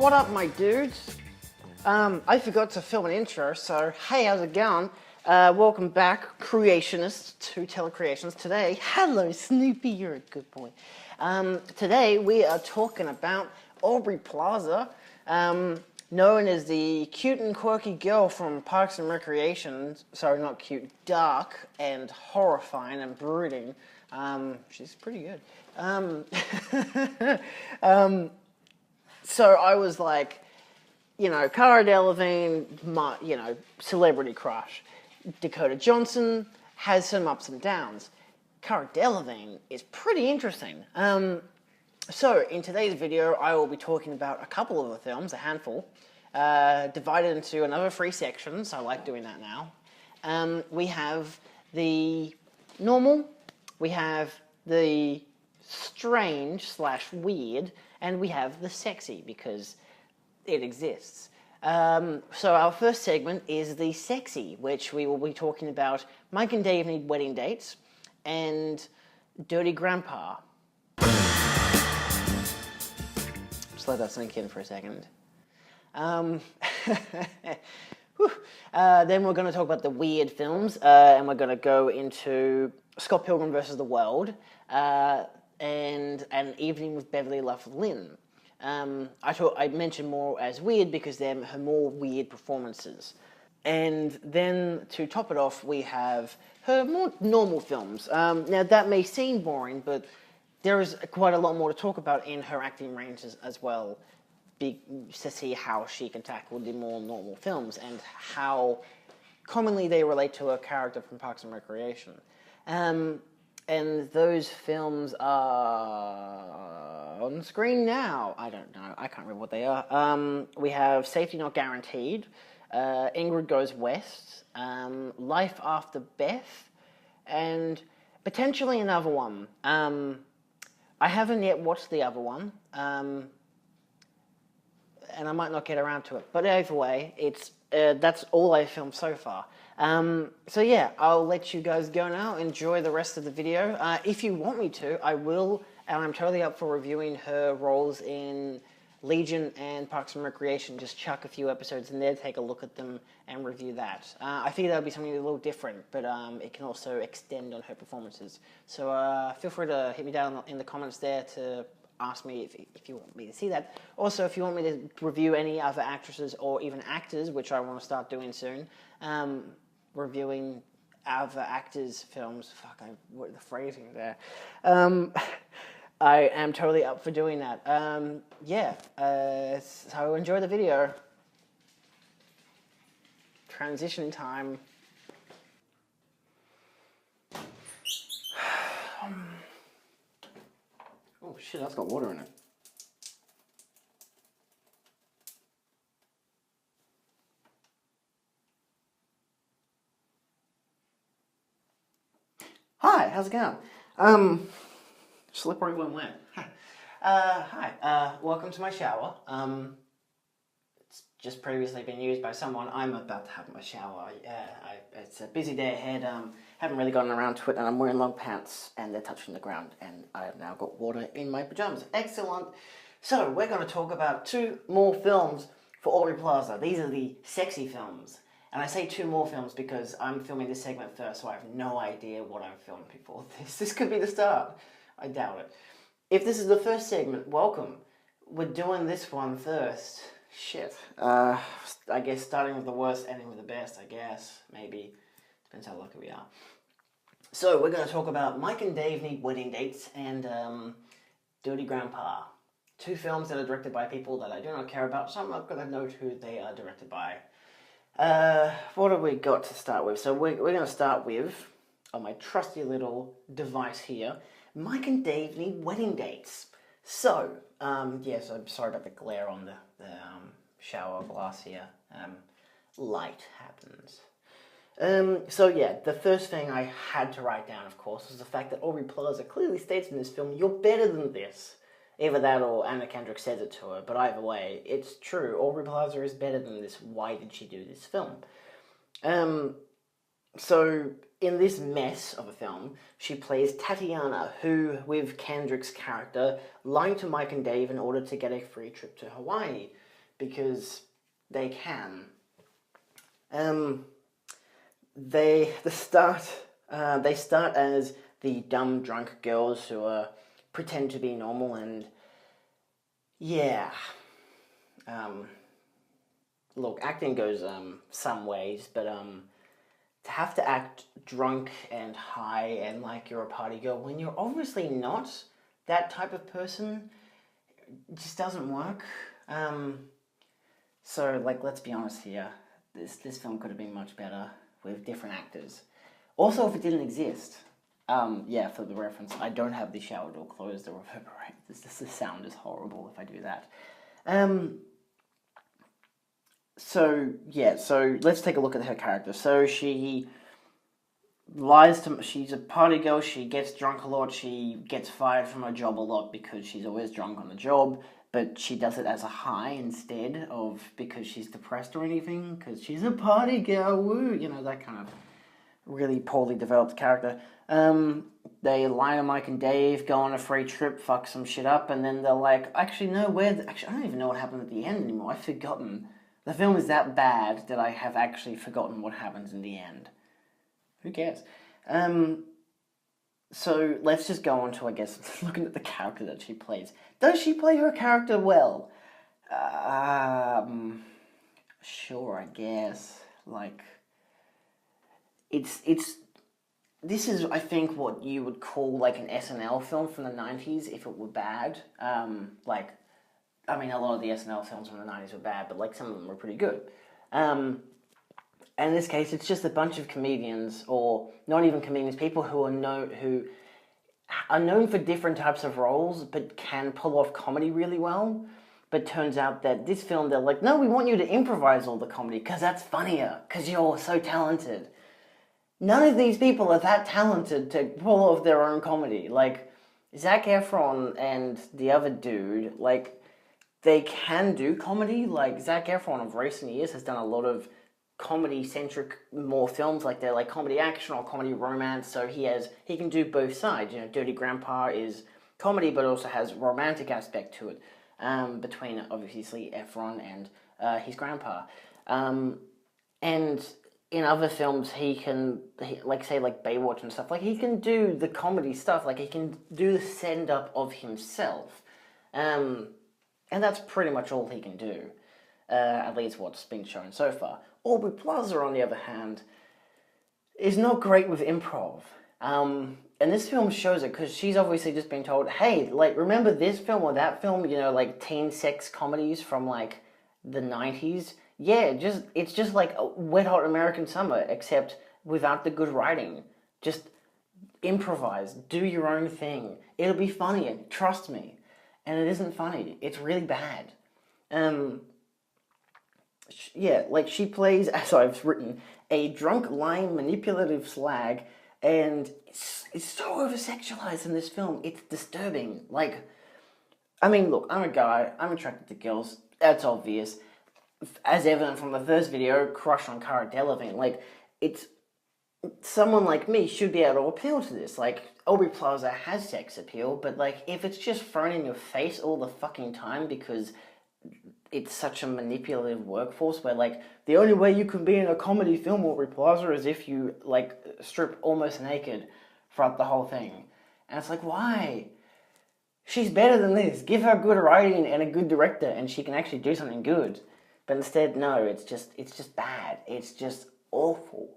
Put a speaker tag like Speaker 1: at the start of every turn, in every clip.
Speaker 1: What up, my dudes? I forgot to film an intro, so hey, how's it going? Welcome back, creationists, to Telecreations. Today, hello Snoopy, you're a good boy. Today we are talking about Aubrey Plaza, known as the cute and quirky girl from Parks and Recreation. Sorry, not cute, dark and horrifying and brooding. She's pretty good. So I was like, Cara Delevingne, my, celebrity crush. Dakota Johnson has some ups and downs. Cara Delevingne is pretty interesting. So in today's video, I will be talking about a couple of the films, a handful, divided into another 3 sections. I like doing that now. We have the normal, we have the strange/weird, and we have the sexy, because it exists. So our first segment is the sexy, which we will be talking about Mike and Dave Need Wedding Dates and Dirty Grandpa. Just let that sink in for a second. Then we're going to talk about the weird films, and we're going to go into Scott Pilgrim vs. the World, and An Evening with Beverly Loughlin. I mentioned more as weird because they're her more weird performances. And then to top it off, we have her more normal films. Now that may seem boring, but there is quite a lot more to talk about in her acting ranges as well, to see how she can tackle the more normal films and how commonly they relate to a character from Parks and Recreation. And those films are on screen now. I don't know. I can't remember what they are. We have Safety Not Guaranteed, Ingrid Goes West, Life After Beth, and potentially another one. I haven't yet watched the other one, and I might not get around to it. But either way, that's all I've filmed so far. So yeah, I'll let you guys go now. Enjoy the rest of the video. If you want me to, I will, and I'm totally up for reviewing her roles in Legion and Parks and Recreation. Just chuck a few episodes in there, take a look at them, and review that. I think that would be something a little different, but it can also extend on her performances. So feel free to hit me down in the comments there to ask me if you want me to see that. Also, if you want me to review any other actresses or even actors, which I want to start doing soon, reviewing other actors' films. What the phrasing there. I am totally up for doing that. So enjoy the video. Transition time. Oh shit, that's got water in it. Hi, how's it going? Slippery when wet. Hi, welcome to my shower. It's just previously been used by someone. I'm about to have my shower. It's a busy day ahead. Haven't really gotten around to it, and I'm wearing long pants, and they're touching the ground, and I have now got water in my pajamas. Excellent. So we're going to talk about 2 more films for Aubrey Plaza. These are the sexy films. And I say 2 more films because I'm filming this segment first, so I have no idea what I'm filming before this. This could be the start. I doubt it. If this is the first segment, welcome. We're doing this one first. Shit. I guess starting with the worst, ending with the best, I guess. Maybe. Depends how lucky we are. So we're going to talk about Mike and Dave Need Wedding Dates and Dirty Grandpa. 2 films that are directed by people that I do not care about, so I'm not going to note who they are directed by. What have we got to start with? So we're going to start with, on my trusty little device here, Mike and Dave Need Wedding Dates. So, yes, I'm sorry about the glare on the shower glass here. Light happens. So yeah, the first thing I had to write down, of course, was the fact that Aubrey Plaza clearly states in this film, "You're better than this." Either that or Anna Kendrick says it to her, but either way, it's true. Aubrey Plaza is better than this. Why did she do this film? So, in this mess of a film, she plays Tatiana, who, with Kendrick's character, lied to Mike and Dave in order to get a free trip to Hawaii. because they can. They start as the dumb drunk girls who pretend to be normal, and yeah. Look, acting goes some ways, but to have to act drunk and high and like you're a party girl when you're obviously not that type of person, it just doesn't work. So like, let's be honest here. This film could have been much better with different actors. Also, if it didn't exist, yeah, for the reference, I don't have the shower door closed or reverberate. The sound is horrible if I do that. So let's take a look at her character. So she she's a party girl, she gets drunk a lot, she gets fired from her job a lot because she's always drunk on the job, but she does it as a high instead of because she's depressed or anything, because she's a party girl, woo, that kind of really poorly developed character. They lie to Mike and Dave, go on a free trip, fuck some shit up, and then they're like, actually, no, I don't even know what happened at the end anymore, I've forgotten. The film is that bad that I have actually forgotten what happens in the end. Who cares? So let's just go on to, I guess, looking at the character that she plays. Does she play her character well? Sure, I guess. Like, this is, I think, what you would call like an SNL film from the 90s if it were bad. A lot of the SNL films from the 90s were bad, but like some of them were pretty good. And in this case, it's just a bunch of comedians, or not even comedians, people who are known for different types of roles, but can pull off comedy really well. But turns out that this film, they're like, no, we want you to improvise all the comedy, because that's funnier, because you're so talented. None of these people are that talented to pull off their own comedy. Like, Zac Efron and the other dude, like, they can do comedy. Like, Zac Efron of recent years has done a lot of comedy-centric more films, like they're like comedy action or comedy romance, so he can do both sides. Dirty Grandpa is comedy but also has romantic aspect to it, between obviously Efron and his grandpa. And in other films he can, like say like Baywatch and stuff, like he can do the comedy stuff, like he can do the send-up of himself. And that's pretty much all he can do. At least what's been shown so far. Aubrey Plaza, on the other hand, is not great with improv. And this film shows it, because she's obviously just been told, hey, like, remember this film or that film, like teen sex comedies from, like, the 90s? Yeah, it's just like a Wet Hot American Summer, except without the good writing. Just improvise, do your own thing. It'll be funny, trust me. And it isn't funny, it's really bad. Yeah, like she plays, as I've written, a drunk, lying, manipulative slag, and it's so over-sexualized in this film, it's disturbing. Like, look, I'm a guy, I'm attracted to girls, that's obvious. As evident from the first video, crush on Cara Delevingne, like, someone like me should be able to appeal to this. Like, Aubrey Plaza has sex appeal, but like, if it's just thrown in your face all the fucking time because it's such a manipulative workforce where, like, the only way you can be in a comedy film, Aubrey Plaza, is if you, like, strip almost naked throughout the whole thing. And it's like, why? She's better than this. Give her good writing and a good director and she can actually do something good. But instead, no, it's just bad. It's just awful.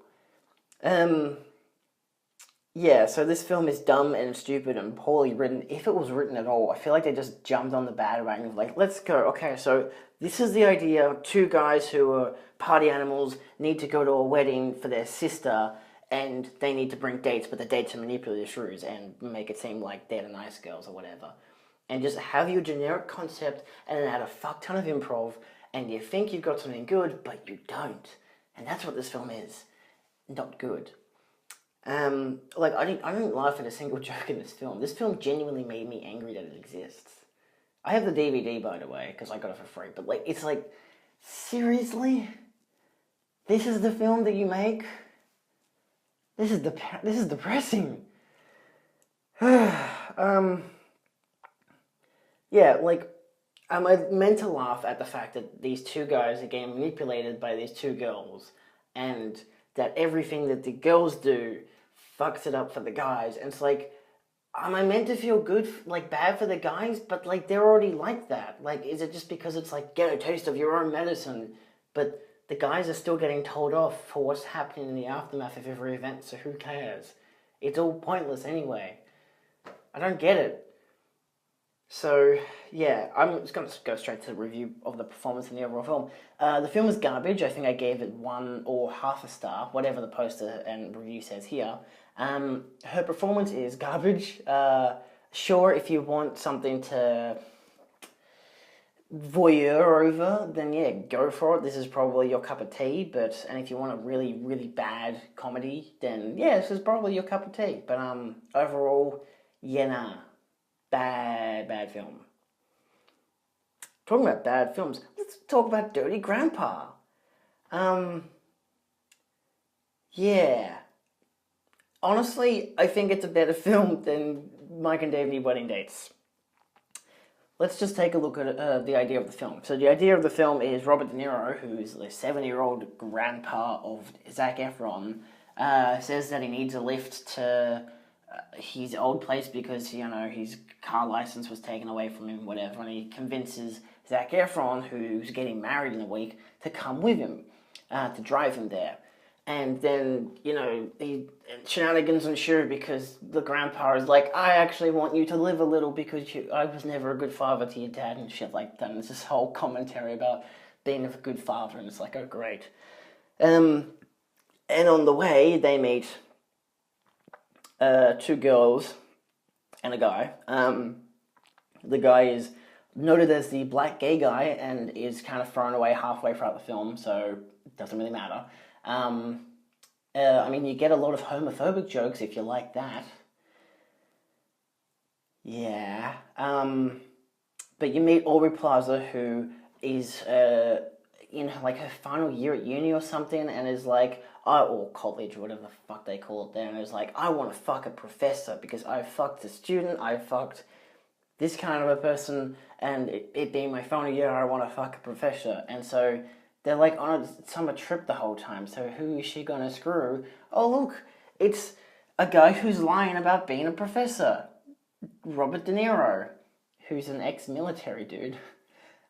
Speaker 1: Yeah, so this film is dumb and stupid and poorly written. If it was written at all, I feel like they just jumped on the bandwagon of like, let's go. Okay, so this is the idea. Two guys who are party animals need to go to a wedding for their sister, and they need to bring dates, but the dates are manipulative shrews and make it seem like they're the nice girls or whatever. And just have your generic concept and then add a fuck ton of improv, and you think you've got something good, but you don't. And that's what this film is. Not good. Like, I didn't laugh at a single joke in this film. This film genuinely made me angry that it exists. I have the DVD, by the way, because I got it for free, but like, it's like, seriously? This is the film that you make? This is depressing. Yeah, like, I meant to laugh at the fact that these two guys are getting manipulated by these two girls, and that everything that the girls do fucks it up for the guys. And it's like, am I meant to feel good, like bad for the guys? But like they're already like that. Like, is it just because it's like get a taste of your own medicine? But the guys are still getting told off for what's happening in the aftermath of every event. So who cares? It's all pointless anyway. I don't get it. So, yeah, I'm just going to go straight to the review of the performance in the overall film. The film is garbage. I think I gave it 1 or half a star, whatever the poster and review says here. Her performance is garbage. Sure, if you want something to voyeur over, then yeah, go for it. This is probably your cup of tea. And if you want a really, really bad comedy, then yeah, this is probably your cup of tea. But overall, yeah, nah. Bad film. Talking about bad films, let's talk about Dirty Grandpa. Yeah. Honestly, I think it's a better film than Mike and Dave Need Wedding Dates. Let's just take a look at the idea of the film. So the idea of the film is Robert De Niro, who's the 70-year-old grandpa of Zac Efron, says that he needs a lift to his old place because, you know, his car license was taken away from him, whatever, and he convinces Zac Efron, who's getting married in a week, to come with him, to drive him there. And then, you know, shenanigans ensue because the grandpa is like, I actually want you to live a little because I was never a good father to your dad and shit like that. And it's this whole commentary about being a good father, and it's like, oh, great. And on the way, they meet 2 girls and a guy. The guy is noted as the black gay guy and is kind of thrown away halfway throughout the film, so it doesn't really matter. I mean, you get a lot of homophobic jokes if you like that. Yeah. But you meet Aubrey Plaza, who is in like her final year at uni or something, and is like, or college, or whatever the fuck they call it there, and is like, I want to fuck a professor because I fucked a student, I fucked this kind of a person, and it being my final year, I want to fuck a professor. And so they're like on a summer trip the whole time, so who is she gonna screw? Oh look, it's a guy who's lying about being a professor. Robert De Niro, who's an ex-military dude.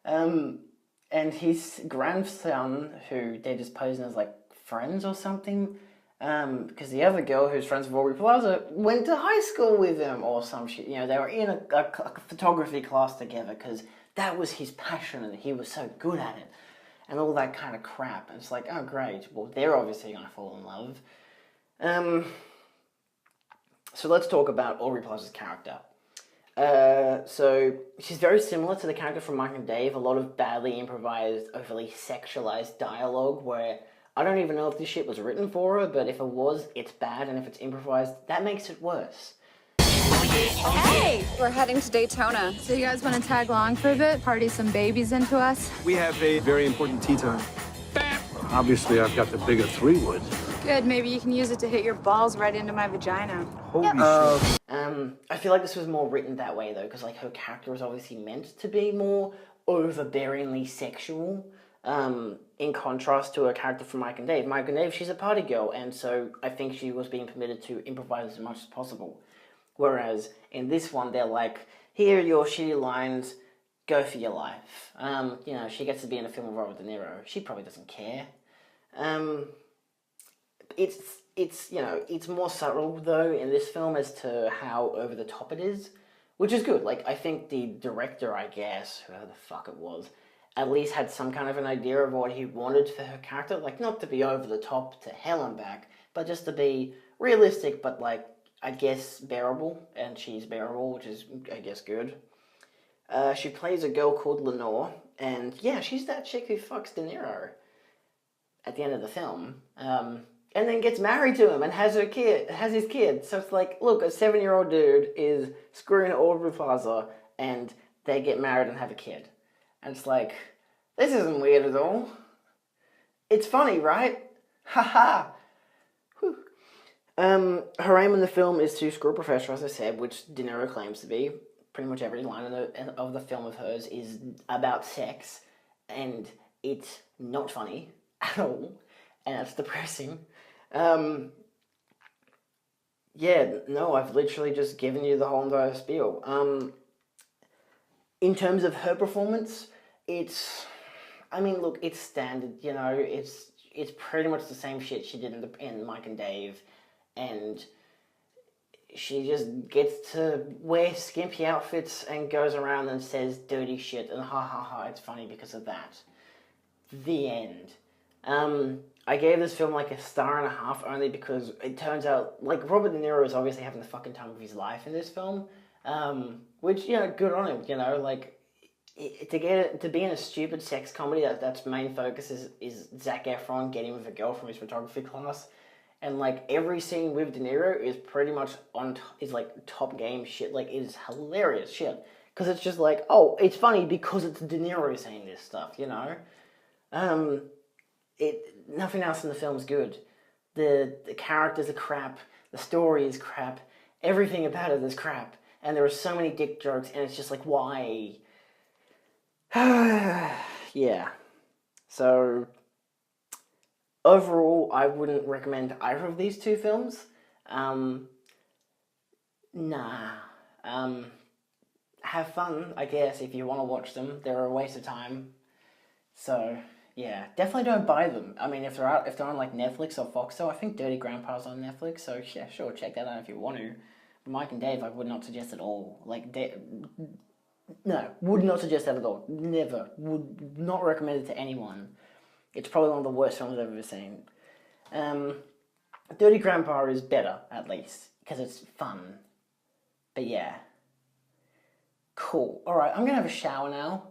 Speaker 1: And his grandson, who they're just posing as like friends or something, because the other girl who's friends with Aubrey Plaza went to high school with him or some shit. You know, they were in a photography class together because that was his passion and he was so good at it. And all that kind of crap. And it's like, oh great, well they're obviously going to fall in love. So let's talk about Aubrey Plaza's character. So she's very similar to the character from Mike and Dave. A lot of badly improvised, overly sexualized dialogue where I don't even know if this shit was written for her, but if it was, it's bad, and if it's improvised, that makes it worse.
Speaker 2: Hey! We're heading to Daytona.
Speaker 3: So you guys want to tag along for a bit? Party some babies into us?
Speaker 4: We have a very important tea time. Obviously, I've got the bigger 3-wood.
Speaker 3: Good, maybe you can use it to hit your balls right into my vagina.
Speaker 4: Holy shit.
Speaker 1: I feel like this was more written that way, though, because like her character was obviously meant to be more overbearingly sexual, in contrast to her character from Mike and Dave. Mike and Dave, she's a party girl, and so I think she was being permitted to improvise as much as possible. Whereas in this one, they're like, here are your shitty lines, go for your life. You know, she gets to be in a film with Robert De Niro. She probably doesn't care. It's you know, it's more subtle, though, in this film as to how over the top it is, which is good. Like, I think the director, I guess, whoever the fuck it was, at least had some kind of an idea of what he wanted for her character. Like, not to be over the top to hell and back, but just to be realistic, but, like, I guess bearable. And she's bearable, which is, I guess, good. She plays a girl called Lenore, and yeah, she's that chick who fucks De Niro at the end of the film. And then gets married to him and has his kid. So it's like, look, a 7-year-old dude is screwing Aubrey Plaza, and they get married and have a kid. And it's like, this isn't weird at all. It's funny, right? Haha. Her aim in the film is to screw a professor, as I said, which De Niro claims to be. pretty much every line of the film of hers is about sex, and it's not funny at all, and it's depressing. Yeah, no, I've literally just given you the whole entire spiel. In terms of her performance, it's standard, it's pretty much the same shit she did in Mike and Dave, and she just gets to wear skimpy outfits and goes around and says dirty shit, and ha ha ha, it's funny because of that. The end. I gave this film like a star and a half only because it turns out, like, Robert De Niro is obviously having the fucking time of his life in this film, which, good on him, like, to be in a stupid sex comedy that's main focus is Zac Efron getting with a girl from his photography class, and like every scene with De Niro is pretty much is like top game shit. Like, it is hilarious shit because it's just like, oh, it's funny because it's De Niro saying this stuff, Nothing else in the film's good. The characters are crap. The story is crap. Everything about it is crap. And there are so many dick jokes, and it's just like, why? Yeah. So, overall, I wouldn't recommend either of these two films. Nah. Have fun, I guess, if you want to watch them. They're a waste of time. So, yeah, definitely don't buy them. I mean, if they're on like Netflix or Foxtel, I think Dirty Grandpa's on Netflix, so yeah, sure, check that out if you want to. But Mike and Dave, I would not suggest at all. Like, no, would not suggest that at all. Never. Would not recommend it to anyone. It's probably one of the worst films I've ever seen. Dirty Grandpa is better, at least, because it's fun. But yeah. Cool. Alright, I'm going to have a shower now.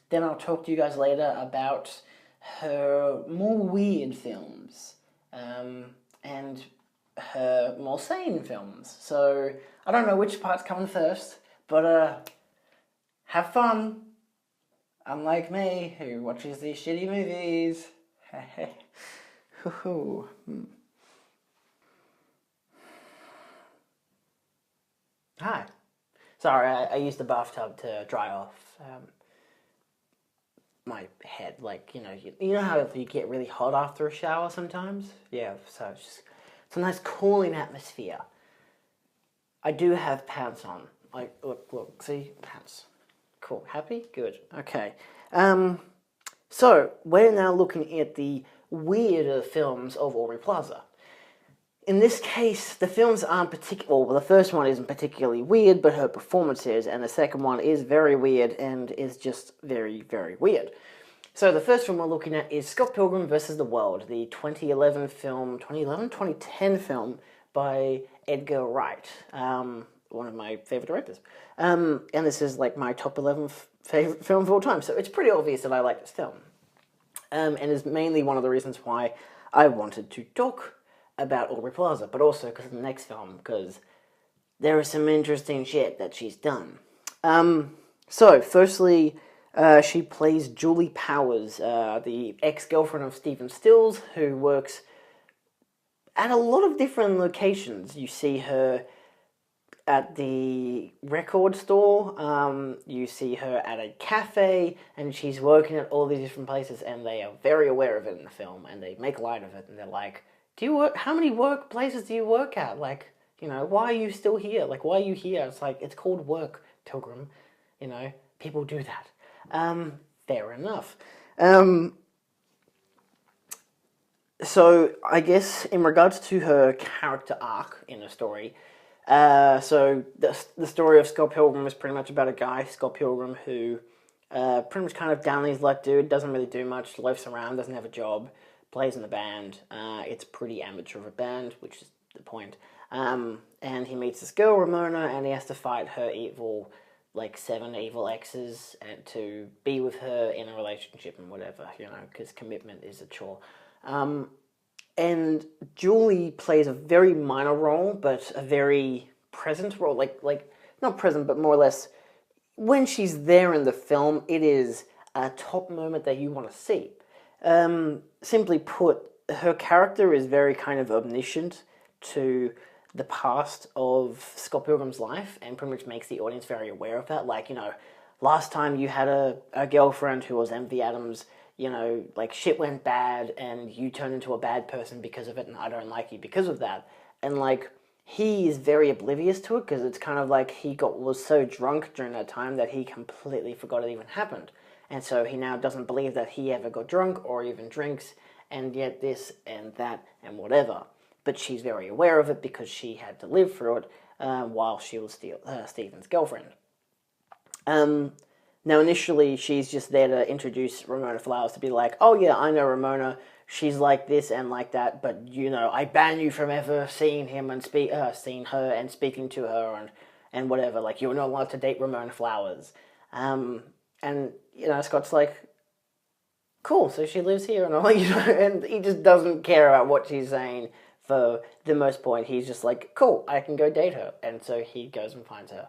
Speaker 1: Then I'll talk to you guys later about her more weird films, and her more sane films. So, I don't know which part's coming first, but have fun. Unlike me, who watches these shitty movies. Hi. Sorry, I used the bathtub to dry off my head, like, you know how you get really hot after a shower sometimes? Yeah, so it's a nice cooling atmosphere. I do have pants on. Like, look, see? Pants. Cool. Happy? Good. Okay. So, we're now looking at the weirder films of Aubrey Plaza. In this case, the films aren't well, the first one isn't particularly weird, but her performance is, and the second one is very weird and is just very, very weird. So the first film we're looking at is Scott Pilgrim vs. the World, the 2010 film by Edgar Wright, one of my favorite directors. And this is like my top 11 favorite film of all time, so it's pretty obvious that I like this film. And is mainly one of the reasons why I wanted to talk about Aubrey Plaza, but also because of the next film, because there is some interesting shit that she's done. So, firstly, she plays Julie Powers, the ex-girlfriend of Stephen Stills, who works at a lot of different locations. You see her at the record store, you see her at a cafe, and she's working at all these different places, and they are very aware of it in the film, and they make light of it, and they're like, how many workplaces do you work at? Like, why are you still here? Like, why are you here? It's like, it's called work, Pilgrim. People do that. Fair enough. So, I guess, in regards to her character arc in the story, so the story of Scott Pilgrim is pretty much about a guy, Scott Pilgrim, who pretty much kind of down on his luck dude, doesn't really do much, loafs around, doesn't have a job, plays in the band. It's pretty amateur of a band, which is the point. And he meets this girl, Ramona, and he has to fight her evil, 7 evil exes, and to be with her in a relationship and whatever, because commitment is a chore. And Julie plays a very minor role, but a very present role, not present, but more or less, when she's there in the film, it is a top moment that you want to see. Simply put, her character is very kind of omniscient to the past of Scott Pilgrim's life and pretty much makes the audience very aware of that. Like, you know, last time you had a girlfriend who was Envy Adams, you know, like shit went bad and you turned into a bad person because of it and I don't like you because of that. And like, he is very oblivious to it because it's kind of like he was so drunk during that time that he completely forgot it even happened. And so he now doesn't believe that he ever got drunk or even drinks, and yet this and that and whatever. But she's very aware of it because she had to live through it while she was Stephen's girlfriend. Now, initially, she's just there to introduce Ramona Flowers to be like, oh yeah, I know Ramona, she's like this and like that, but, you know, I ban you from ever seeing him and seeing her and speaking to her and whatever, like, you're not allowed to date Ramona Flowers. And, you know, Scott's like, cool, so she lives here and all, you know, and he just doesn't care about what she's saying for the most point. He's just like, cool, I can go date her. And so he goes and finds her.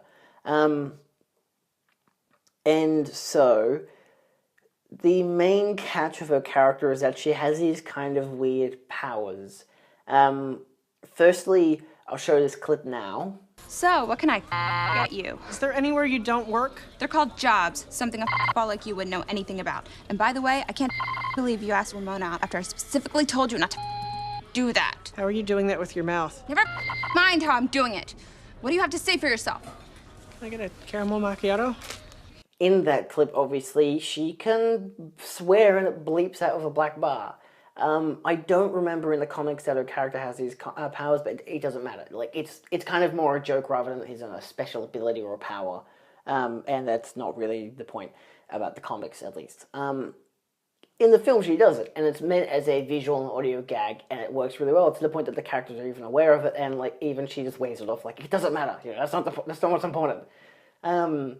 Speaker 1: And so the main catch of her character is that she has these kind of weird powers. Firstly, I'll show this clip now.
Speaker 2: So, what can I get you?
Speaker 5: Is there anywhere you don't work?
Speaker 2: They're called jobs, something a ball like you wouldn't know anything about. And by the way, I can't believe you asked Ramona out after I specifically told you not to do that.
Speaker 5: How are you doing that with your mouth?
Speaker 2: Never mind how I'm doing it. What do you have to say for yourself?
Speaker 5: Can I get a caramel macchiato?
Speaker 1: In that clip, obviously, she can swear and it bleeps out of a black bar. I don't remember in the comics that her character has these powers, but it doesn't matter. Like, it's kind of more a joke rather than he's a special ability or a power. And that's not really the point about the comics, at least. In the film, she does it, and it's meant as a visual and audio gag, and it works really well to the point that the characters are even aware of it, and like even she just waves it off like it doesn't matter. You know, that's not what's important. And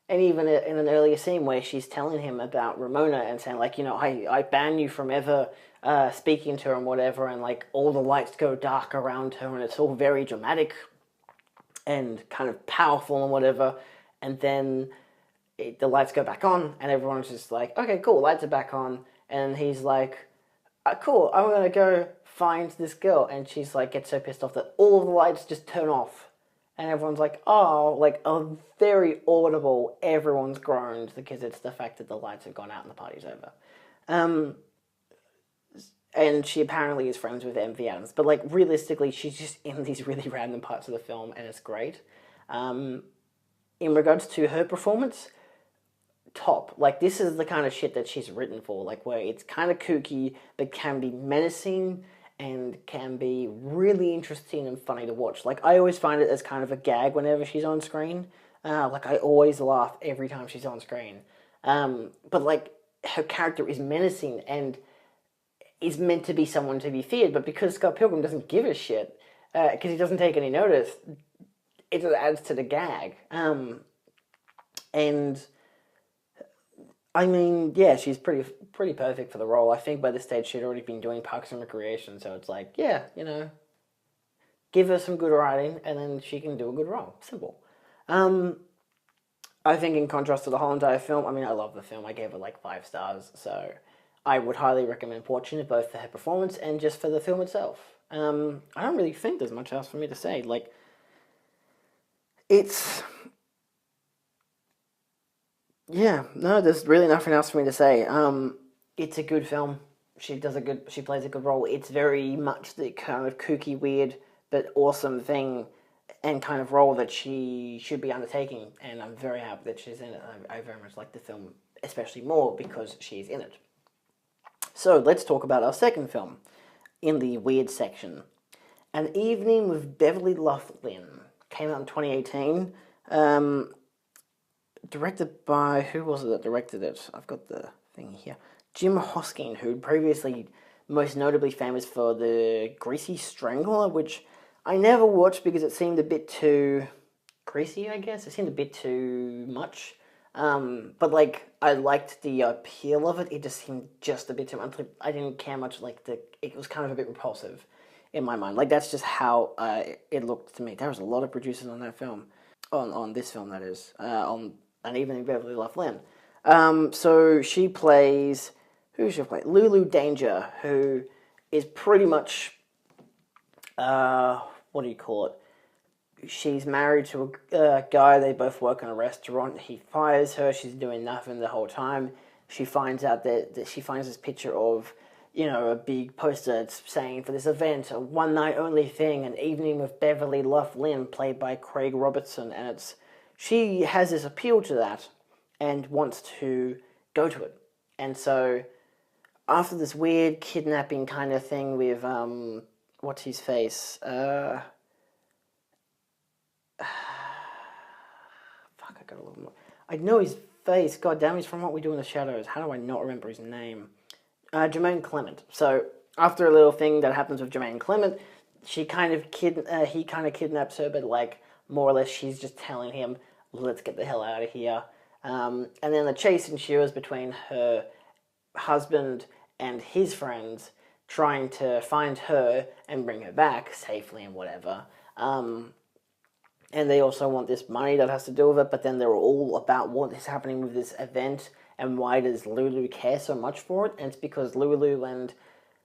Speaker 1: even in an earlier scene where she's telling him about Ramona and saying like, you know, I ban you from ever speaking to her and whatever, and like all the lights go dark around her, and it's all very dramatic and kind of powerful and whatever, and then the lights go back on, and everyone's just like, okay, cool, lights are back on, and he's like, cool, I'm gonna go find this girl, and she's like, gets so pissed off that all of the lights just turn off, and everyone's like, oh, like a very audible, everyone's groaned, because it's the fact that the lights have gone out and the party's over. And she apparently is friends with Envy Adams, but like realistically, she's just in these really random parts of the film, and it's great. In regards to her performance, top. Like, this is the kind of shit that she's written for, like, where it's kind of kooky, but can be menacing, and can be really interesting and funny to watch. Like, I always find it as kind of a gag whenever she's on screen. Like, I always laugh every time she's on screen. But, like, her character is menacing and is meant to be someone to be feared, but because Scott Pilgrim doesn't give a shit, because he doesn't take any notice, it just adds to the gag. And I mean, yeah, she's pretty perfect for the role. I think by this stage she'd already been doing Parks and Recreation, so it's like, yeah, you know, give her some good writing, and then she can do a good role. Simple. I think in contrast to the whole entire film, I mean, I love the film. I gave it like 5 stars, so I would highly recommend watching it, both for her performance and just for the film itself. I don't really think there's much else for me to say. Like, it's... yeah, no, there's really nothing else for me to say. It's a good film. She plays a good role. It's very much the kind of kooky, weird, but awesome thing and kind of role that she should be undertaking, and I'm very happy that she's in it. I very much like the film, especially more because she's in it. So, let's talk about our second film in the weird section. An Evening with Beverly Loughlin came out in 2018. Directed by, who was it that directed it? I've got the thing here. Jim Hosking, who previously most notably famous for the Greasy Strangler, which I never watched because it seemed a bit too greasy, I guess. It seemed a bit too much. But like, I liked the appeal of it. It just seemed just a bit too much. I didn't care much, like, it was kind of a bit repulsive in my mind. Like, that's just how it looked to me. There was a lot of producers on that film. On this film, that is. On An Evening with Beverly Loughlin. So she plays... who should play? Lulu Danger, who is pretty much... what do you call it? She's married to a guy, they both work in a restaurant, he fires her, she's doing nothing the whole time. She finds out that she finds this picture of, you know, a big poster saying for this event, a one night only thing, an evening with Beverly Loughlin, played by Craig Robertson, and she has this appeal to that and wants to go to it. And so, after this weird kidnapping kind of thing with, what's his face? Fuck, I gotta look more. I know his face. God damn, he's from What We Do in the Shadows. How do I not remember his name? Jermaine Clement. So after a little thing that happens with Jermaine Clement, he kind of kidnaps her, but like more or less she's just telling him, "Let's get the hell out of here." And then the chase ensues between her husband and his friends, trying to find her and bring her back safely and whatever. And they also want this money that has to do with it, but then they're all about what is happening with this event and why does Lulu care so much for it. And it's because Lulu and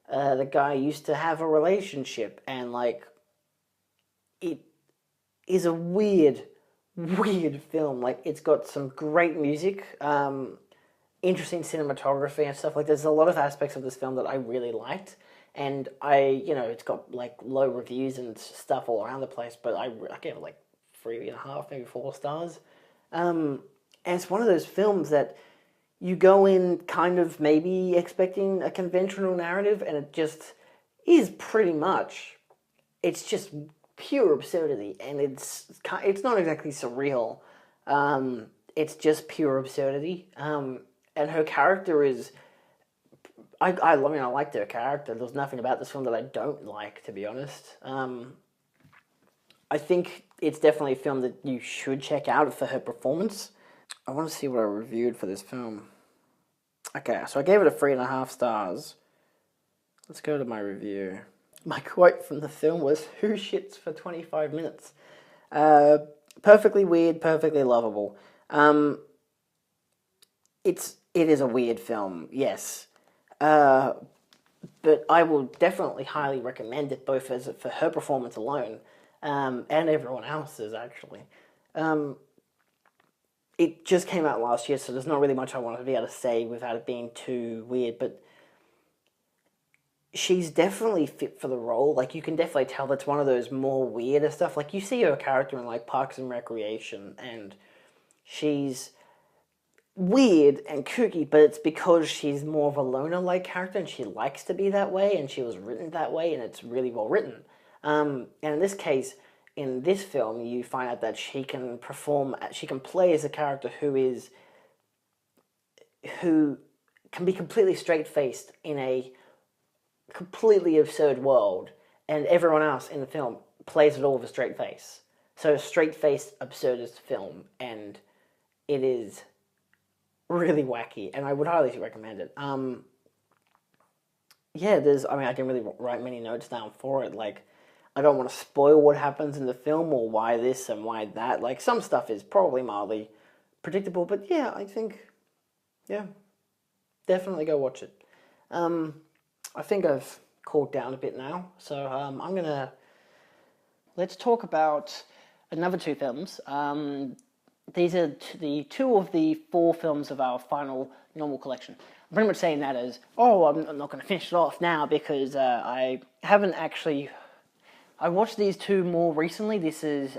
Speaker 1: the guy used to have a relationship, and like, it is a weird film. Like, it's got some great music, interesting cinematography and stuff. Like, there's a lot of aspects of this film that I really liked. And it's got like low reviews and stuff all around the place, but I gave it like 3.5, maybe 4 stars. And it's one of those films that you go in kind of maybe expecting a conventional narrative, and it just is pretty much. It's just pure absurdity, and it's not exactly surreal. It's just pure absurdity. And her character is. I mean, I liked her character. There's nothing about this film that I don't like, to be honest. I think it's definitely a film that you should check out for her performance. I want to see what I reviewed for this film. Okay, so I gave it a 3.5 stars. Let's go to my review. My quote from the film was, "Who shits for 25 minutes?" Perfectly weird, perfectly lovable. It is a weird film, yes. But I will definitely highly recommend it, both for her performance alone, and everyone else's, actually. It just came out last year, so there's not really much I want to be able to say without it being too weird, but she's definitely fit for the role. Like, you can definitely tell that's one of those more weirder stuff. Like, you see her character in, like, Parks and Recreation, and she's weird and kooky, but it's because she's more of a loner-like character, and she likes to be that way, and she was written that way, and it's really well written. And in this case, in this film, you find out that she can play as a character who can be completely straight-faced in a completely absurd world, and everyone else in the film plays it all with a straight face. So, a straight-faced, absurdist film, and it is really wacky, and I would highly recommend it. I didn't really write many notes down for it. Like, I don't want to spoil what happens in the film or why this and why that. Like, some stuff is probably mildly predictable, but yeah, I think, yeah, definitely go watch it. I think I've cooled down a bit now, so let's talk about another 2 films. These are the 2 of the 4 films of our final normal collection. I'm pretty much saying that as, I'm not going to finish it off now because I haven't actually. I watched these 2 more recently. This is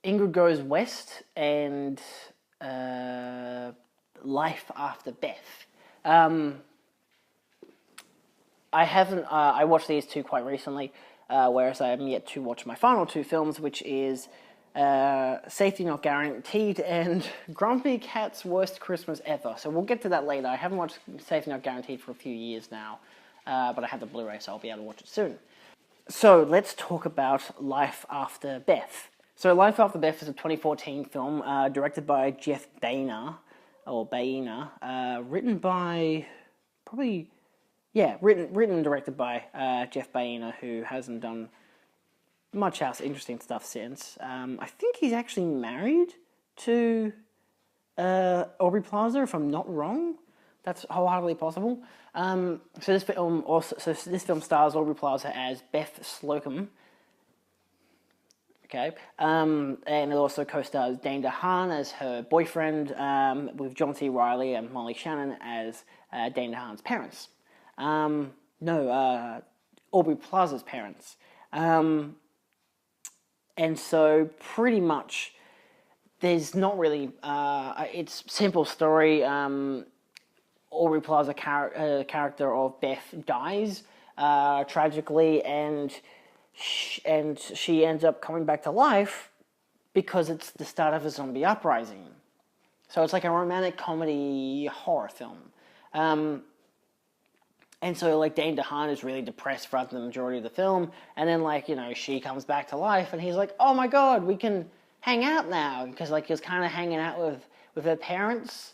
Speaker 1: Ingrid Goes West and Life After Beth. I watched these 2 quite recently, whereas I haven't yet to watch my final 2 films, which is Safety Not Guaranteed and Grumpy Cat's Worst Christmas Ever. So we'll get to that later. I haven't watched Safety Not Guaranteed for a few years now, but I have the Blu-ray, so I'll be able to watch it soon. So let's talk about Life After Beth. So Life After Beth is a 2014 film directed by Jeff Baena, written by written and directed by Jeff Baena, who hasn't done much else interesting stuff since. I think he's actually married to Aubrey Plaza, if I'm not wrong. That's wholeheartedly possible. This film stars Aubrey Plaza as Beth Slocum. Okay, and it also co-stars Dane DeHaan as her boyfriend, with John C. Reilly and Molly Shannon as Dane DeHaan's parents. Aubrey Plaza's parents. And so pretty much there's not really, it's simple story. Aubrey Plaza character of Beth dies tragically, and she ends up coming back to life because it's the start of a zombie uprising. So it's like a romantic comedy horror film. And so, like, Dane DeHaan is really depressed throughout the majority of the film, and then, like, you know, she comes back to life, and he's like, oh my god, we can hang out now, because, like, he was kind of hanging out with her parents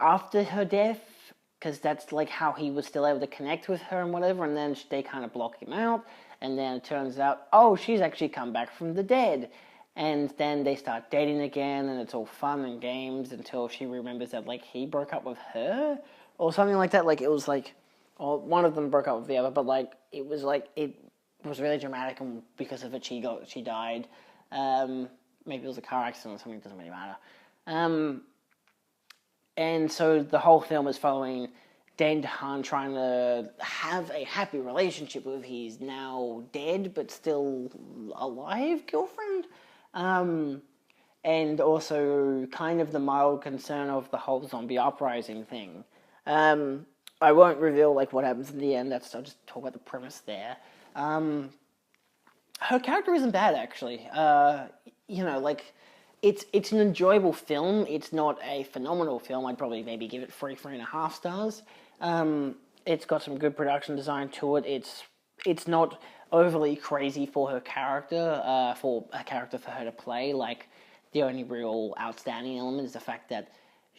Speaker 1: after her death, because that's, like, how he was still able to connect with her and whatever, and then they kind of block him out, and then it turns out, oh, she's actually come back from the dead. And then they start dating again, and it's all fun and games until she remembers that, like, he broke up with her, or something like that. Like, it was, like, or one of them broke up with the other, but, like, it was really dramatic, and because of it, she died. Maybe it was a car accident or something, it doesn't really matter. And so the whole film is following Dane DeHaan trying to have a happy relationship with his now dead but still alive girlfriend. And also kind of the mild concern of the whole zombie uprising thing. I won't reveal, like, what happens in the end. I'll just talk about the premise there. Her character isn't bad, actually. You know, like, it's an enjoyable film. It's not a phenomenal film. I'd probably maybe give it 3.5 stars. It's got some good production design to it. It's not overly crazy for her character, for her to play. Like, the only real outstanding element is the fact that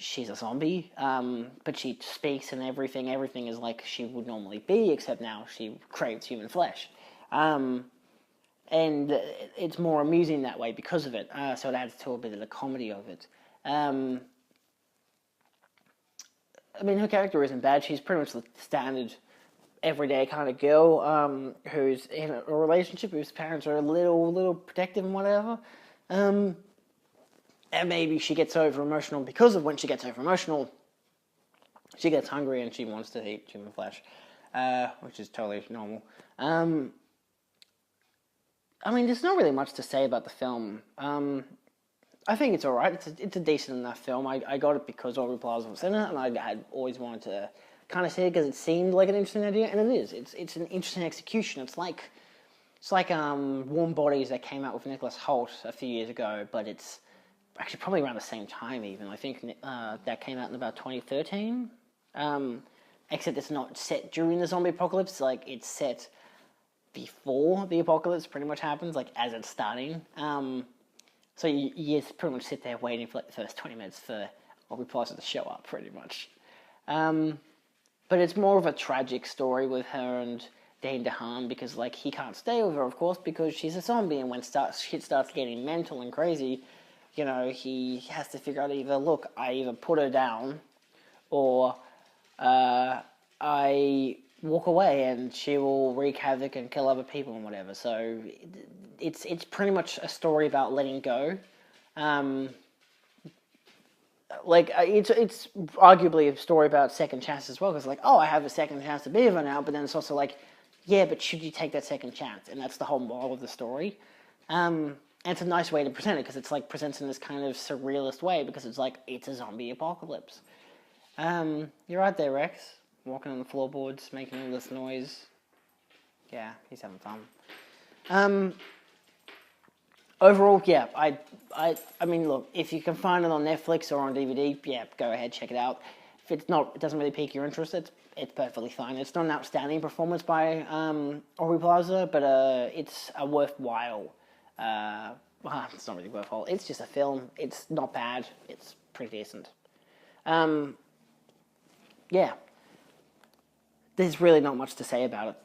Speaker 1: she's a zombie, but she speaks and everything is like she would normally be, except now she craves human flesh. And it's more amusing that way because of it, so it adds to a bit of the comedy of it. I mean, her character isn't bad. She's pretty much the standard everyday kind of girl who's in a relationship whose parents are a little protective and whatever. And maybe she gets over-emotional because of when she gets over-emotional, she gets hungry and she wants to eat human flesh, which is totally normal. I mean, there's not really much to say about the film. I think it's alright. It's a decent enough film. I got it because Aubrey Plaza was in it, and I had always wanted to kind of see it because it seemed like an interesting idea, and it is. It's an interesting execution. It's like Warm Bodies that came out with Nicholas Hoult a few years ago, but it's actually probably around the same time even. I think that came out in about 2013. Except it's not set during the zombie apocalypse. Like, it's set before the apocalypse pretty much happens, like as it's starting. So you pretty much sit there waiting for like the first 20 minutes for Aubrey Plaza to show up, pretty much. But it's more of a tragic story with her and Dane DeHaan, because, like, he can't stay with her, of course, because she's a zombie, and when shit starts getting mental and crazy, you know, he has to figure out I either put her down, or I walk away and she will wreak havoc and kill other people and whatever. So it's pretty much a story about letting go. It's arguably a story about second chance as well, because, like, I have a second chance to be with her now, but then it's also like, yeah, but should you take that second chance? And that's the whole moral of the story. And it's a nice way to present it, because it's, like, presents in this kind of surrealist way, because it's like, it's a zombie apocalypse. You're right there, Rex. Walking on the floorboards, making all this noise. Yeah, he's having fun. Overall, yeah, I mean, look, if you can find it on Netflix or on DVD, yeah, go ahead, check it out. If it's not, it doesn't really pique your interest, it's perfectly fine. It's not an outstanding performance by Aubrey Plaza, but it's a worthwhile. It's not really worthwhile. It's just a film. It's not bad. It's pretty decent. Yeah. There's really not much to say about it.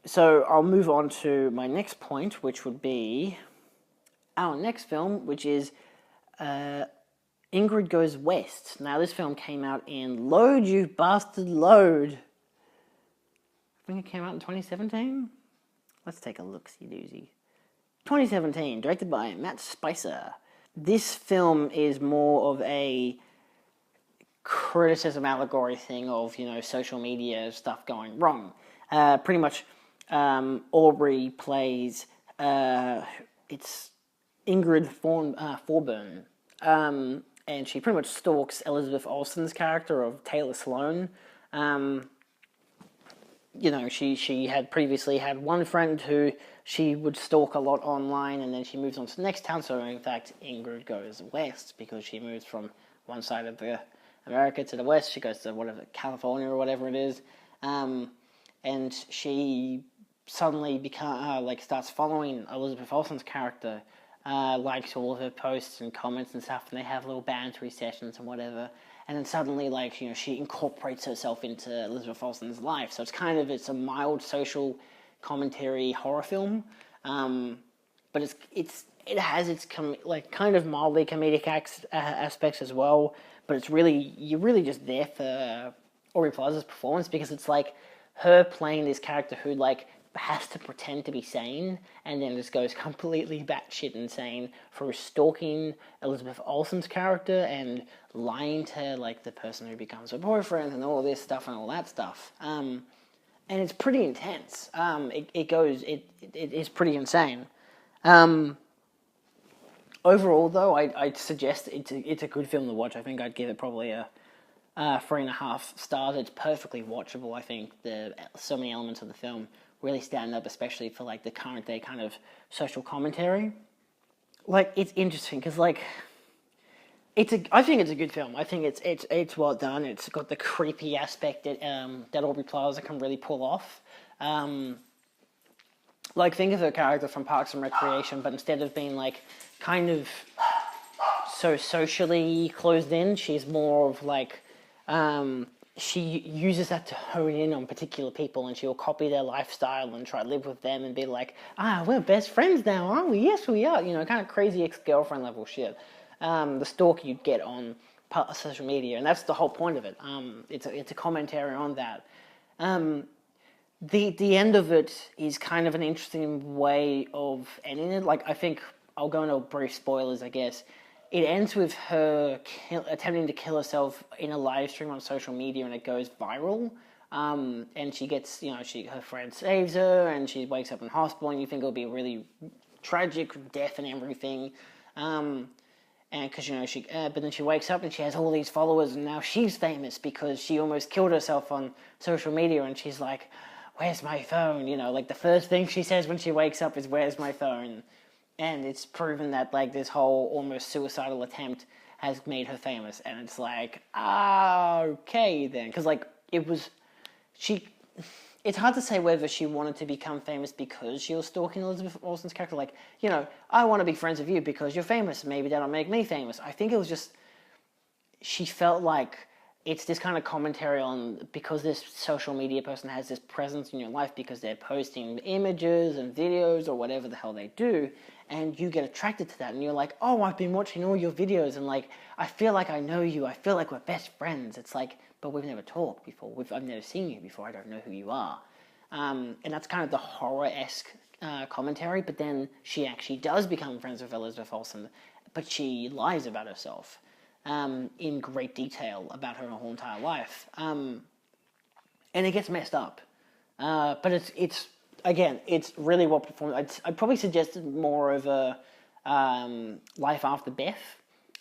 Speaker 1: So I'll move on to my next point, which would be our next film, which is Ingrid Goes West. Now, this film came out in, load you bastard, load. I think it came out in 2017? Let's take a look-see doozy. 2017, directed by Matt Spicer. This film is more of a criticism allegory thing of, social media stuff going wrong. Pretty much, Aubrey plays, it's Ingrid Thorburn, and she pretty much stalks Elizabeth Olsen's character of Taylor Sloan. She had previously had one friend who she would stalk a lot online, and then she moves on to the next town. So in fact, Ingrid goes west because she moves from one side of America to the west. She goes to California or whatever it is, and she suddenly starts following Elizabeth Olsen's character, likes all of her posts and comments and stuff, and they have little bantery sessions and whatever. And then suddenly, she incorporates herself into Elizabeth Olsen's life. So it's a mild social commentary horror film, but it has its kind of mildly comedic aspects as well. But you're really just there for Aubrey Plaza's performance, because it's like her playing this character who has to pretend to be sane and then just goes completely batshit insane for stalking Elizabeth Olsen's character and lying to the person who becomes her boyfriend and all this stuff and all that stuff. And it's pretty intense. It is pretty insane. Overall, though, I'd suggest it's a good film to watch. I think I'd give it probably a 3.5 stars. It's perfectly watchable. I think so many elements of the film really stand up, especially for the current day kind of social commentary. It's interesting because I think it's a good film. I think it's well done. It's got the creepy aspect that Aubrey Plaza can really pull off. Think of her character from Parks and Recreation, but instead of being kind of so socially closed in, she's more of she uses that to hone in on particular people, and she'll copy their lifestyle and try to live with them and be like, we're best friends now, aren't we? Yes, we are. Kind of crazy ex-girlfriend level shit. The stalk you'd get on social media, and that's the whole point of it. It's a commentary on that. The end of it is kind of an interesting way of ending it. I think I'll go into brief spoilers, I guess. It ends with her attempting to kill herself in a live stream on social media, and it goes viral. And she gets, her friend saves her, and she wakes up in hospital, and you think it'll be a really tragic death and everything. And because, but then she wakes up and she has all these followers, and now she's famous because she almost killed herself on social media, and she's like, where's my phone? The first thing she says when she wakes up is, where's my phone? And it's proven that, this whole almost suicidal attempt has made her famous. And it's okay then. Because, it's hard to say whether she wanted to become famous because she was stalking Elizabeth Olsen's character. I want to be friends with you because you're famous. Maybe that'll make me famous. I think it was just, she felt like it's this kind of commentary on, because this social media person has this presence in your life because they're posting images and videos or whatever the hell they do, and you get attracted to that, and you're like, oh, I've been watching all your videos, and I feel like I know you, I feel like we're best friends. It's but we've never talked before, I've never seen you before, I don't know who you are. And that's kind of the horror-esque commentary, but then she actually does become friends with Elizabeth Olsen, but she lies about herself. In great detail about her whole entire life. And it gets messed up. But it's really well performed. I'd probably suggest more of a life after Beth.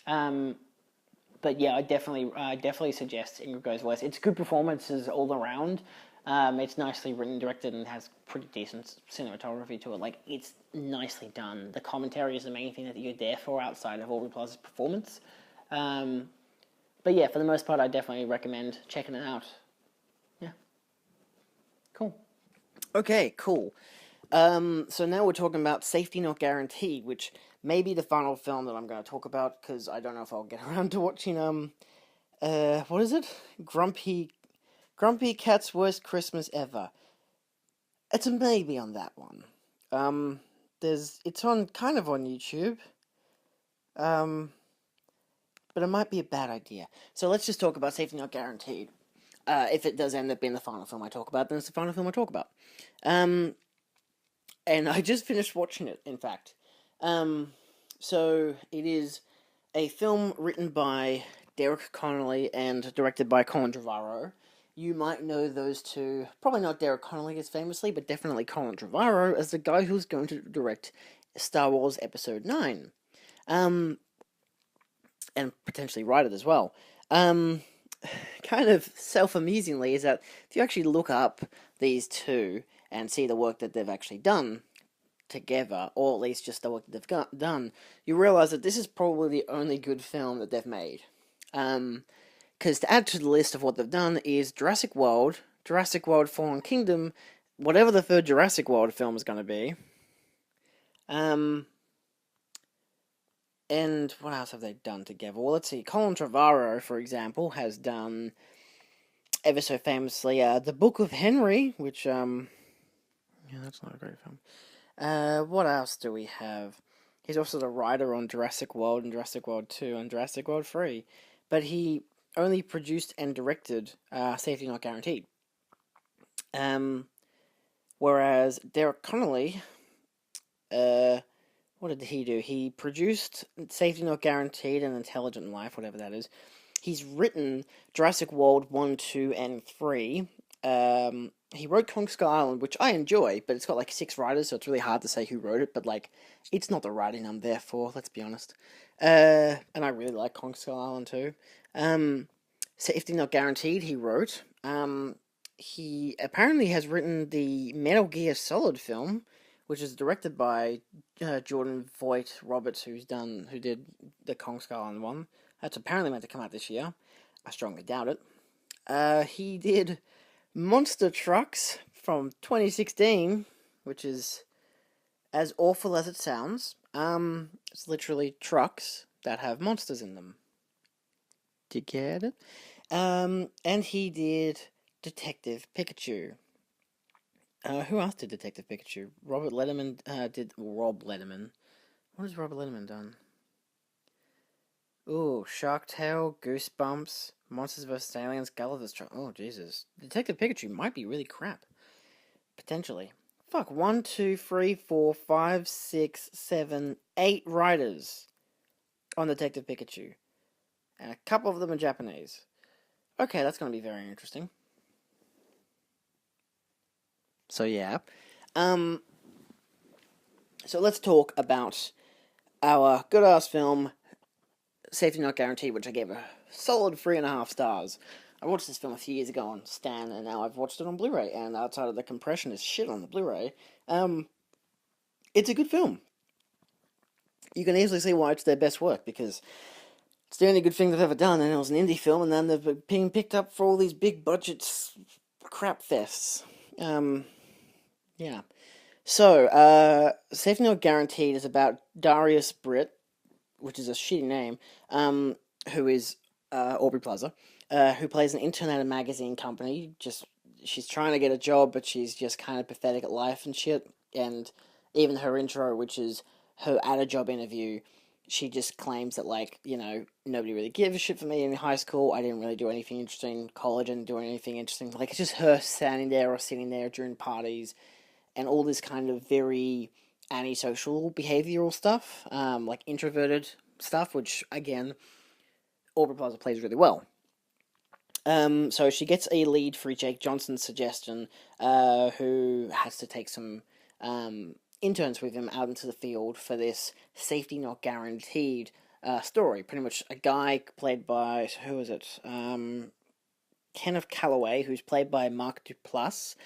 Speaker 1: But yeah, I definitely suggest Ingrid Goes West. It's good performances all around. It's nicely written, directed, and has pretty decent cinematography to it. It's nicely done. The commentary is the main thing that you're there for outside of Aubrey Plaza's performance. But yeah, for the most part, I definitely recommend checking it out. Yeah. Cool. Okay, cool. So now we're talking about Safety Not Guaranteed, which may be the final film that I'm going to talk about, because I don't know if I'll get around to watching, what is it? Grumpy Cat's Worst Christmas Ever. It's a maybe on that one. It's kind of on YouTube. but it might be a bad idea. So let's just talk about Safety Not Guaranteed. If it does end up being the final film I talk about, then it's the final film I talk about. And I just finished watching it, in fact. So it is a film written by Derek Connolly and directed by Colin Trevorrow. You might know those two, probably not Derek Connolly as famously, but definitely Colin Trevorrow as the guy who's going to direct Star Wars Episode 9. And potentially write it as well. Kind of self-amusingly is that if you actually look up these two and see the work that they've actually done together, or at least just the work that they've done, you realize that this is probably the only good film that they've made. Because to add to the list of what they've done is Jurassic World Fallen Kingdom, whatever the third Jurassic World film is going to be. And what else have they done together? Well, let's see. Colin Trevorrow, for example, has done, ever so famously, The Book of Henry, which, yeah, that's not a great film. What else do we have? He's also the writer on Jurassic World and Jurassic World 2 and Jurassic World 3. But he only produced and directed Safety Not Guaranteed. Whereas Derek Connolly, what did he do? He produced Safety Not Guaranteed and Intelligent Life, whatever that is. He's written Jurassic World 1, 2, and 3. He wrote Kong Skull Island, which I enjoy, but it's got like 6 writers, so it's really hard to say who wrote it, but like, it's not the writing I'm there for, let's be honest. And I really like Kong Skull Island too. Safety Not Guaranteed, he wrote. He apparently has written the Metal Gear Solid film, which is directed by Jordan Voight Roberts, who did the Kong Skull Island one. That's apparently meant to come out this year. I strongly doubt it. He did Monster Trucks from 2016, which is as awful as it sounds. It's literally trucks that have monsters in them. Do you get it? And he did Detective Pikachu. Who else did Detective Pikachu? Rob Letterman. What has Robert Letterman done? Ooh, Shark Tale, Goosebumps, Monsters vs. Aliens, Gulliver's Travels. Oh, Jesus. Detective Pikachu might be really crap. Potentially. Fuck, 1, 2, 3, 4, 5, 6, 7, 8 writers on Detective Pikachu. And a couple of them are Japanese. Okay, that's going to be very interesting. So yeah, so let's talk about our good-ass film, Safety Not Guaranteed, which I gave a solid 3.5 stars. I watched this film a few years ago on Stan, and now I've watched it on Blu-ray, and outside of the compression is shit on the Blu-ray, it's a good film. You can easily see why it's their best work, because it's the only good thing they've ever done, and it was an indie film, and then they've been picked up for all these big budgets crap fests. Yeah. So, Safety Not Guaranteed is about Darius Britt, which is a shitty name, who is Aubrey Plaza, who plays an intern at a magazine company. She's trying to get a job, but she's just kind of pathetic at life and shit. And even her intro, which is her at a job interview, she just claims that, like, you know, nobody really gave a shit for me in high school. I didn't really do anything interesting. In college, I didn't do anything interesting. Like, it's just her standing there or sitting there during parties and all this kind of very antisocial behavioral stuff, like introverted stuff, which, again, Aubrey Plaza plays really well. So she gets a lead for Jake Johnson's suggestion, who has to take some interns with him out into the field for this Safety Not Guaranteed story. Pretty much a guy played by, who is it? Kenneth Calloway, who's played by Mark Duplass,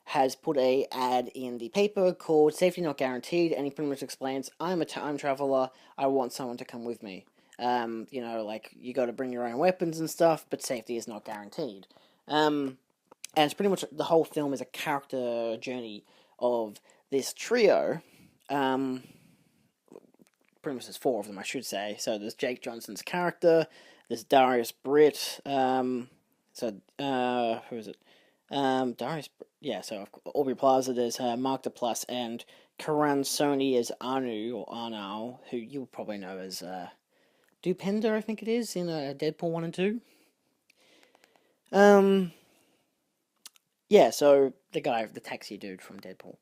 Speaker 1: has put a ad in the paper called Safety Not Guaranteed, and he pretty much explains, I'm a time traveler, I want someone to come with me. You know, like, you gotta bring your own weapons and stuff, but safety is not guaranteed. And it's pretty much, the whole film is a character journey of this trio. Pretty much there's 4 of them, I should say. So there's Jake Johnson's character, there's Darius Britt, who is it? So Aubrey Plaza, there's Mark Duplass, and Karan Soni as Anu, or Arnau, who you'll probably know as Dupender, I think it is, in Deadpool 1 and 2. Yeah, so the guy, the taxi dude from Deadpool.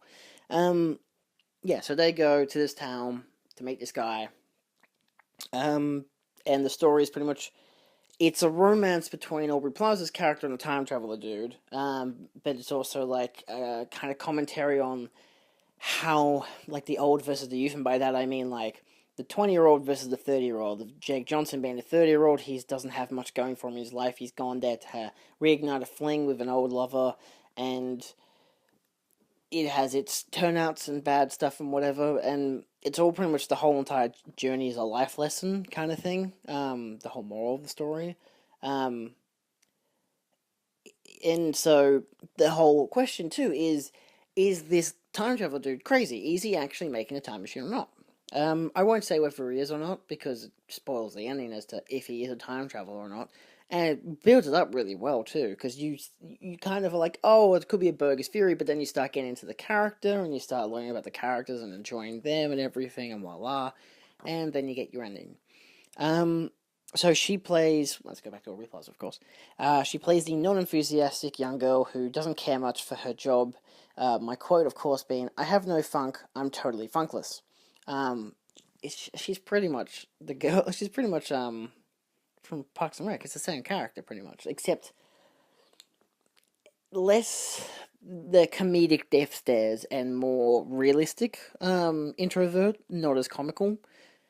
Speaker 1: Yeah, so they go to this town to meet this guy. And the story is pretty much, it's a romance between Aubrey Plaza's character and the time traveler dude. But it's also like a kind of commentary on how, like, the old versus the youth, and by that I mean like the 20-year-old versus the 30-year-old. Jake Johnson being a 30-year-old, he doesn't have much going for him in his life. He's gone there to reignite a fling with an old lover, and it has its turnouts and bad stuff and whatever, and it's all pretty much the whole entire journey is a life lesson kind of thing. The whole moral of the story. And so the whole question too is this time travel dude crazy? Is he actually making a time machine or not? I won't say whether he is or not, because it spoils the ending as to if he is a time traveler or not. And it builds it up really well too, because you kind of are like, oh, it could be a bogus theory, but then you start getting into the character, and you start learning about the characters and enjoying them and everything, and voila, and then you get your ending. So she plays, let's go back to Aubrey Plaza, of course. She plays the non-enthusiastic young girl who doesn't care much for her job. My quote, of course, being, "I have no funk, I'm totally funkless." She's pretty much the girl, she's pretty much, from Parks and Rec. It's the same character, pretty much, except less the comedic death stares and more realistic introvert, not as comical.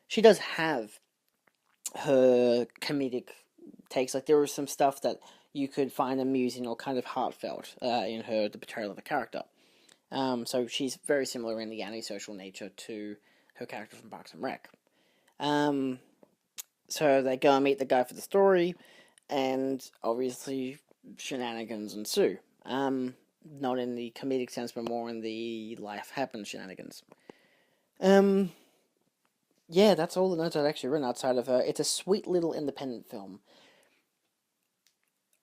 Speaker 1: She does have her comedic takes. Like, there was some stuff that you could find amusing or kind of heartfelt in the portrayal of a character. So she's very similar in the antisocial nature to her character from Parks and Rec. So they go and meet the guy for the story, and obviously shenanigans ensue. Not in the comedic sense, but more in the life happens shenanigans. Yeah, that's all the notes I've actually written outside of her. It's a sweet little independent film.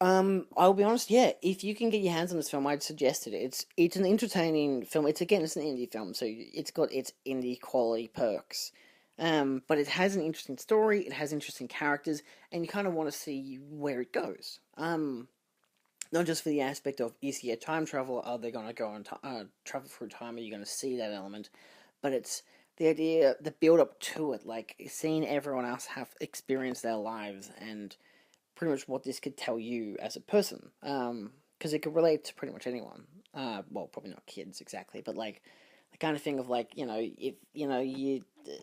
Speaker 1: I'll be honest, yeah, if you can get your hands on this film, I'd suggest it. It's an entertaining film. It's an indie film, so it's got its indie quality perks. But it has an interesting story, it has interesting characters, and you kind of want to see where it goes. Not just for the aspect of, is he a time traveler, are they going to go and travel through time, are you going to see that element, but it's the idea, the build-up to it, like, seeing everyone else have experienced their lives, and pretty much what this could tell you as a person, because it could relate to pretty much anyone, well, probably not kids exactly, but, like, the kind of thing of, like, if,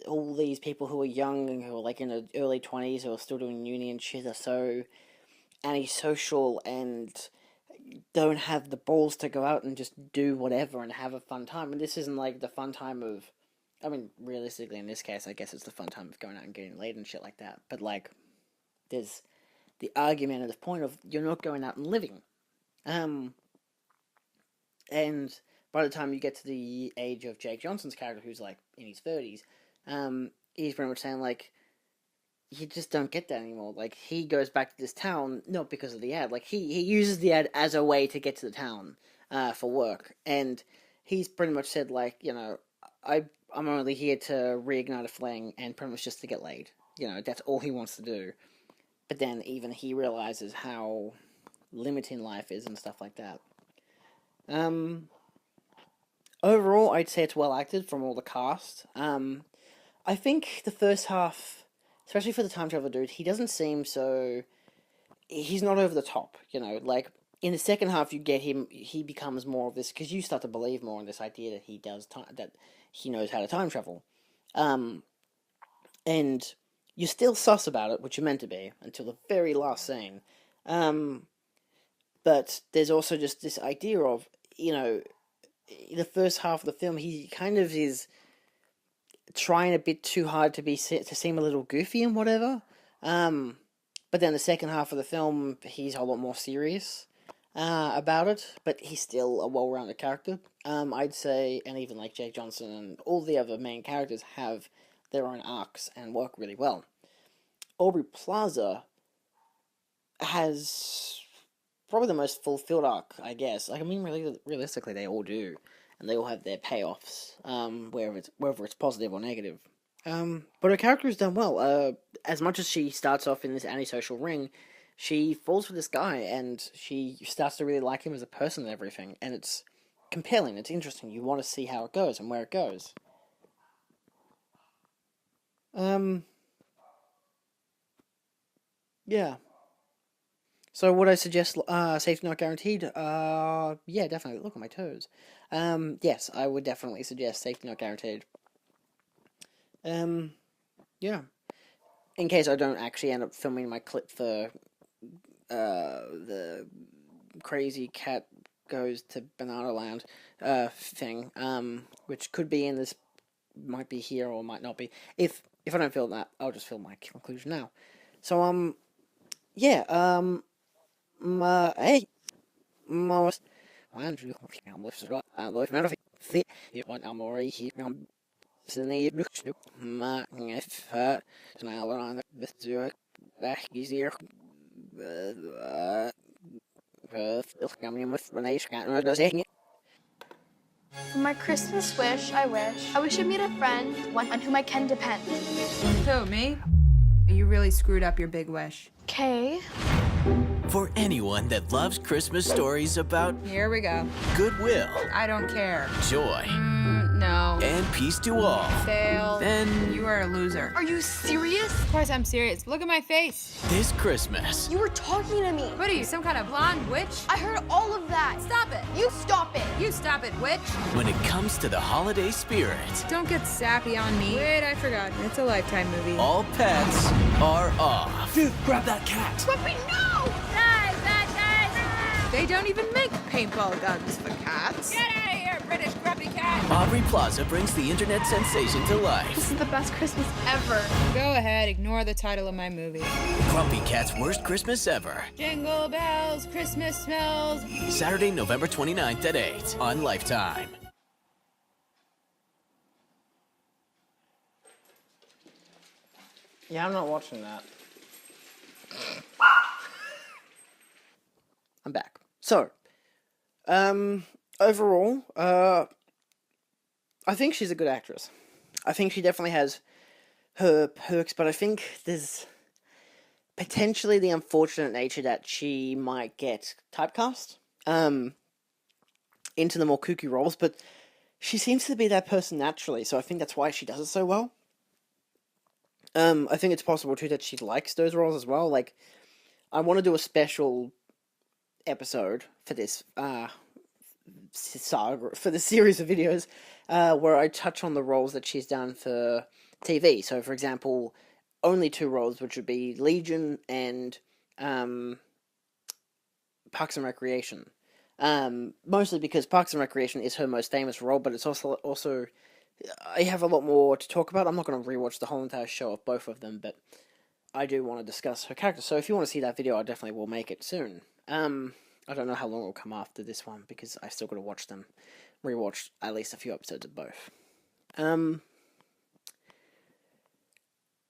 Speaker 1: all these people who are young and who are, like, in their early 20s who are still doing uni and shit are so antisocial and don't have the balls to go out and just do whatever and have a fun time. And this isn't, like, the fun time of, I mean, realistically, in this case, I guess it's the fun time of going out and getting laid and shit like that. But, like, there's the argument at the point of, you're not going out and living. And by the time you get to the age of Jake Johnson's character, who's, like, in his 30s, he's pretty much saying, like, you just don't get that anymore. Like, he goes back to this town, not because of the ad. Like, he uses the ad as a way to get to the town, for work. And he's pretty much said, like, I'm only here to reignite a fling and pretty much just to get laid. That's all he wants to do. But then even he realizes how limiting life is and stuff like that. Overall, I'd say it's well acted from all the cast. I think the first half, especially for the time travel dude, he doesn't seem so... He's not over the top, like, in the second half you get him, he becomes more of this, because you start to believe more in this idea that he does that he knows how to time travel. And you're still sus about it, which you're meant to be, until the very last scene. But there's also just this idea of, the first half of the film, he kind of is trying a bit too hard to seem a little goofy and whatever. But then the second half of the film, he's a lot more serious about it, but he's still a well-rounded character. I'd say, and even like Jake Johnson and all the other main characters have their own arcs and work really well. Aubrey Plaza has probably the most fulfilled arc, I guess. Like, I mean, realistically, they all do, and they all have their payoffs, whether it's positive or negative. But her character is done well. As much as she starts off in this antisocial ring, she falls for this guy, and she starts to really like him as a person and everything. And it's compelling. It's interesting. You want to see how it goes and where it goes. Yeah. So would I suggest Safety Not Guaranteed? Yeah, definitely. Look at my toes. Yes, I would definitely suggest Safety Not Guaranteed. Yeah. In case I don't actually end up filming my clip for the crazy cat goes to Banana Land thing, which could be in this, might be here or might not be. If I don't film that, I'll just film my conclusion now. So yeah, hey, most Andrew, I'm with the life matter of it went I'm already here. Sneer snoep, maar even sneller aan de deur weg is hier. Ik kan niet met mijn neus gaan, maar dat zeg je.
Speaker 6: For my Christmas wish, I wish I'd meet a friend, one on whom I can depend.
Speaker 3: Who, me? You really screwed up your big wish.
Speaker 6: Okay.
Speaker 7: For anyone that loves Christmas stories about
Speaker 3: Here we go.
Speaker 7: goodwill,
Speaker 3: I don't care.
Speaker 7: joy,
Speaker 3: No.
Speaker 7: and peace to all,
Speaker 3: Fail.
Speaker 7: then
Speaker 3: You are a loser.
Speaker 6: Are you serious?
Speaker 3: Of course I'm serious. Look at my face.
Speaker 7: this Christmas,
Speaker 6: You were talking to me.
Speaker 3: What are you, some kind of blonde witch?
Speaker 6: I heard all of that.
Speaker 3: Stop it.
Speaker 6: You stop it.
Speaker 3: You stop it, witch.
Speaker 7: when it comes to the holiday spirit,
Speaker 3: Don't get sappy on me. Wait, I forgot. It's a Lifetime movie.
Speaker 7: all pets are off.
Speaker 4: Dude, grab that cat.
Speaker 6: Puppy, no!
Speaker 3: They don't even make paintball guns for cats. Get out of here, British grumpy cat.
Speaker 7: Aubrey Plaza brings the internet sensation to life.
Speaker 6: This is the best Christmas ever.
Speaker 3: Go ahead, ignore the title of my movie.
Speaker 7: Grumpy Cat's worst Christmas ever.
Speaker 3: Jingle bells, Christmas smells.
Speaker 7: Saturday, November 29th at 8 on Lifetime.
Speaker 1: Yeah, I'm not watching that. I'm back. So, overall, I think she's a good actress. I think she definitely has her perks, but I think there's potentially the unfortunate nature that she might get typecast into the more kooky roles, but she seems to be that person naturally, so I think that's why she does it so well. I think it's possible too that she likes those roles as well. Like, I want to do a special episode for this saga, for the series of videos where I touch on the roles that she's done for TV. So, for example, only two roles, which would be Legion and Parks and Recreation. Mostly because Parks and Recreation is her most famous role, but it's also I have a lot more to talk about. I'm not going to rewatch the whole entire show of both of them, but I do want to discuss her character. So if you want to see that video, I definitely will make it soon. I don't know how long it will come after this one, because I've still got to watch them. Rewatch at least a few episodes of both.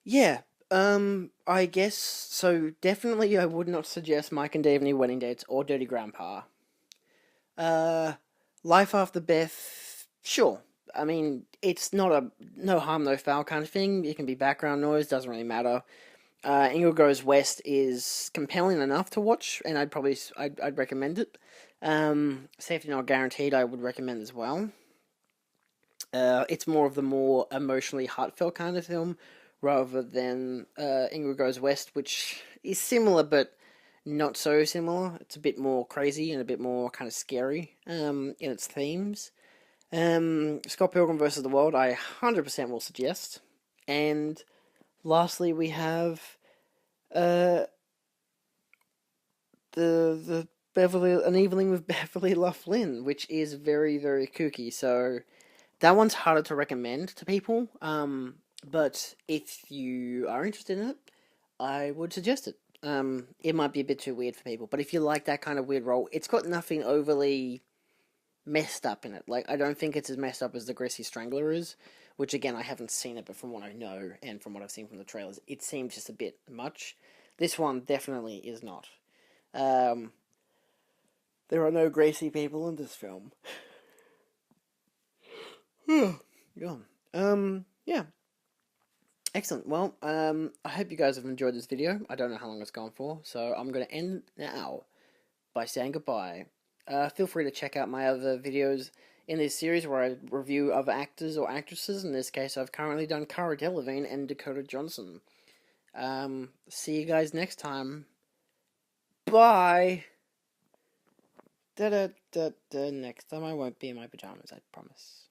Speaker 1: Yeah, I guess, so definitely I would not suggest Mike and Dave New Wedding Dates or Dirty Grandpa. Life After Beth, sure. I mean, it's not a no harm, no foul kind of thing. It can be background noise, doesn't really matter. Ingrid Goes West is compelling enough to watch, and I'd recommend it. Safety Not Guaranteed, I would recommend as well. It's more of the more emotionally heartfelt kind of film, rather than Ingrid Goes West, which is similar, but not so similar. It's a bit more crazy and a bit more kind of scary in its themes. Scott Pilgrim vs. the World, I 100% will suggest. And lastly, we have the An Evening with Beverly Loughlin, which is very, very kooky. So that one's harder to recommend to people. But if you are interested in it, I would suggest it. It might be a bit too weird for people, but if you like that kind of weird role, it's got nothing overly messed up in it. Like, I don't think it's as messed up as The Greasy Strangler is, which again, I haven't seen it, but from what I know, and from what I've seen from the trailers, it seems just a bit much. This one definitely is not. There are no Gracie people in this film. Yeah. Yeah. Excellent. Well, I hope you guys have enjoyed this video. I don't know how long it's gone for, so I'm going to end now by saying goodbye. Feel free to check out my other videos in this series where I review other actors or actresses. In this case, I've currently done Cara Delevingne and Dakota Johnson. See you guys next time. Bye! Next time I won't be in my pajamas, I promise.